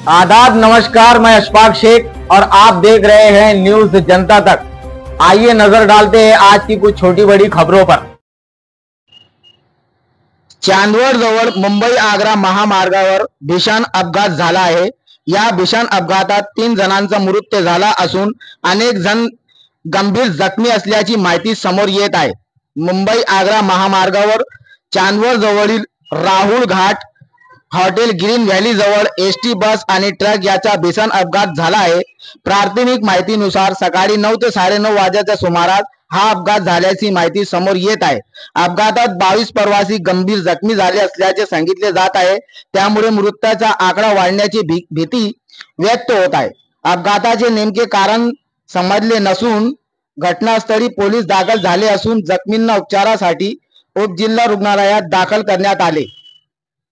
आदाब, नमस्कार। मैं अशफाक शेख और आप देख रहे हैं न्यूज जनता तक। आइए नजर डालते हैं आज की कुछ छोटी बड़ी खबरों पर। चांदवड जवळ मुंबई आग्रा महामार्गावर भीषण अपघात झाला आहे। या भीषण अपघातात 3 जणांचा मृत्यू झाला असून अनेक जण गंभीर जखमी असल्याची माहिती समोर येत आहे। मुंबई आग्रा महामार्गावर चांदवड जवळील राहुल घाट हॉटेल ग्रीन व्हॅली जवळ एसटी बस आणि ट्रक याचा भीषण अपघात झाला आहे। प्राथमिक माहितीनुसार सकाळी 9 ते 9:30 वाजेच्या सुमारास हा अपघात झाल्याची माहिती समोर येत आहे। अपघातात 22 प्रवासी गंभीर जखमी झाले असल्याचे सांगितले जात आहे। त्यामुळे मृत्यूचा आकडा वाढण्याची भीती व्यक्त होत आहे। अपघाताचे नेमके कारण समजले नसून घटनास्थळी पोलीस दाखल झाले असून जखमींना उपचारासाठी उपजिल्हा रुग्णालयात दाखल करण्यात आले।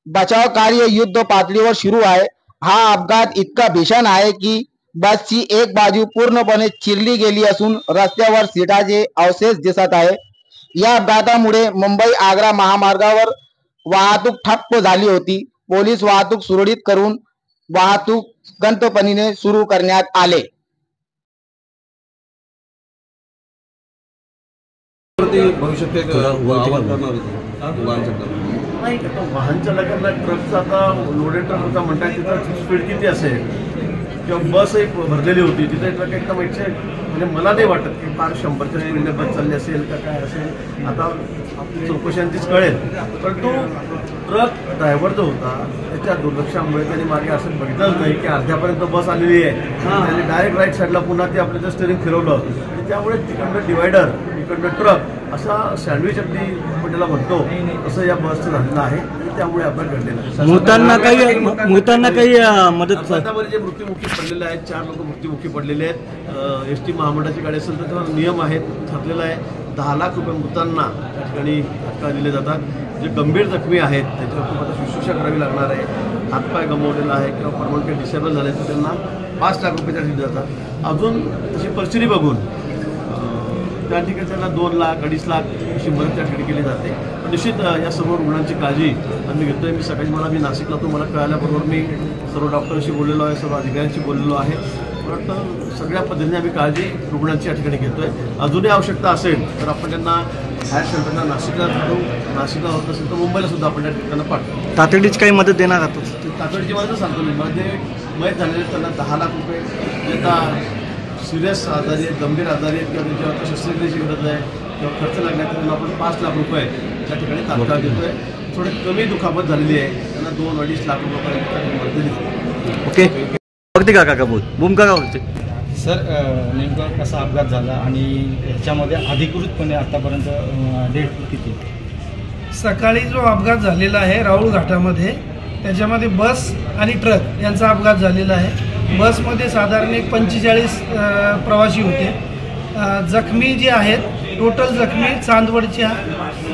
बचाव कार्य युद्ध पातळीवर सुरू आहे। हा अपघात इतका भीषण आहे की बसची एक बाजू पूर्णपणे चिरली गेली असून रस्त्यावर सीटाचे अवशेष दिसत आहे। या अपघातामुळे मुंबई आग्रा महामार्गावर वाहतूक ठप्प झाली होती। पोलीस वाहतूक सुरळीत करून वाहतूक गंतव्यपणे सुरू करण्यात आले। नाही तो वाहन चालकांना ट्रकचा आता लोडेड ट्रक होता म्हणतात तिथं स्पीड किती असेल किंवा बस एक भरलेली होती तिथे ट्रक एकदम 100 म्हणजे मला नाही वाटत की फार 100च्या रेल्वे बस चालली असेल का काय असेल आता चौकशांचीच कळेल। परंतु ट्रक ड्रायव्हर जो होता त्याच्या दुर्लक्षामुळे त्यांनी मागे असं बघितलंच नाही की अर्ध्यापर्यंत बस आलेली आहे त्यांनी डायरेक्ट राईट साईडला पुन्हा ते आपलं जे स्टेअरिंग फिरवलं त्यामुळे तिकडनं डिवायडर इकडनं ट्रक असा सँडविच अगदी पटेला म्हणतो असं या बसचं झालेलं आहे आणि त्यामुळे अपघात घडलेला आहे। मृतांना काही मदत अपघातामध्ये जे मृत्युमुखी पडलेले आहेत 4 लोक मृत्युमुखी पडलेले आहेत। एसटी महामंडळाची गाडी असेल तर त्यावर नियम आहेत ठरलेला आहे 10 लाख रुपये मृतांना त्या ठिकाणी फटका दिले जातात। जे गंभीर जखमी आहेत त्याच्यावर खूप आता शुश्रूषा करावी लागणार आहे। हातपाय गमावलेला आहे किंवा परमनंट डिसेबल झाले तर त्यांना 5 लाख रुपये दिले जातात। अजून तशी परिस्थिती बघून त्या ठिकाणी त्यांना 2 लाख 2.5 लाख अशी मदत त्या ठिकाणी केली जाते। निश्चित या सर्व रुग्णांची काळजी आम्ही घेतोय। मी सकाळी मी नाशिकला तो मला कळाल्याबरोबर मी सर्व डॉक्टरशी बोललेलो आहे, सर्व अधिकाऱ्यांशी बोललेलो आहे। पण सगळ्या पद्धतीने आम्ही काळजी रुग्णांची या ठिकाणी घेतोय। अजूनही आवश्यकता असेल तर आपण त्यांना हायर सेंटरला नाशिकला ठेवू, नाशिकला होत असेल तर मुंबईला सुद्धा आपण त्या ठिकाणी पाठवू। तातडीची काही मदत देणार आहात? तातडीची मदत सांगतो मी म्हणजे मयत झालेले त्यांना 10 लाख रुपये देता सिरियस आजारी आहेत, गंभीर आजारी आहेत किंवा त्यांच्यावर शस्त्रक्रियेची गरज आहे किंवा खर्च लागण्यात त्यांना आपण 5 लाख रुपये त्या ठिकाणी तात्काळ देतोय। थोडी कमी दुखापत झालेली आहे त्यांना 2-2.5 लाख रुपयापर्यंत मदत दिली। ओके बघते काका बूम काका बोलते सर नेमकं कसा अपघात झाला आणि ह्याच्यामध्ये अधिकृतपणे आतापर्यंत डेट किती? सकाळी जो अपघात झालेला आहे राहुल घाटामध्ये त्याच्यामध्ये बस आणि ट्रक यांचा अपघात झालेला आहे। बसमध्ये साधारण एक 45 प्रवासी होते। जखमी जे आहेत टोटल जखमी चांदवडच्या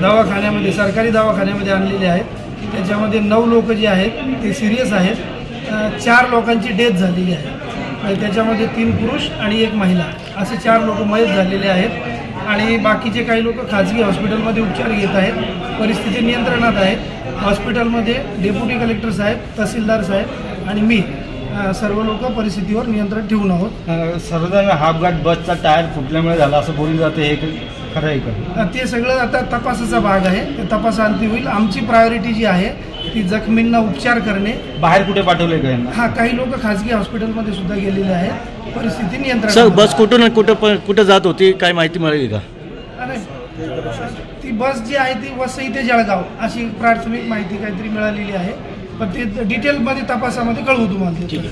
दवाखान्यामध्ये सरकारी दवाखान्यामध्ये आणलेले आहेत। त्याच्यामध्ये 9 लोक जे आहेत ते सिरियस आहेत। 4 लोकांची डेथ झालेली आहे। त्याच्यामध्ये 3 पुरुष आणि 1 महिला असे 4 लोक मयत झालेले आहेत आणि बाकीचे काही लोक खाजगी हॉस्पिटलमध्ये उपचार घेत आहेत। परिस्थिती नियंत्रणात आहे। हॉस्पिटलमध्ये डेप्युटी कलेक्टर साहेब, तहसीलदार साहेब आणि मी सर्व लोक परिस्थितीवर नियंत्रण ठेवून आहोत। सर्वजण हा अपघात बसचा टायर फुटल्यामुळे झाला असं बोललं जाते, हे खरं आहे का? ते सगळं आता तपासाचा भाग आहे, ते तपासाअंती होईल। आमची प्रायोरिटी जी आहे ती जखमींना उपचार करणे। बाहेर कुठे पाठवले का यांना? हा काही लोक खाजगी हॉस्पिटलमध्ये सुद्धा गेलेले आहेत। परिस्थिती नियंत्रणात। सर बस कुठं जात होती काय माहिती मिळाली का? ती बस जी आहे ती वसई ते जळगाव अशी प्राथमिक माहिती काहीतरी मिळालेली आहे, पण ते डिटेलमध्ये तपासामध्ये कळवू तुम्हाला।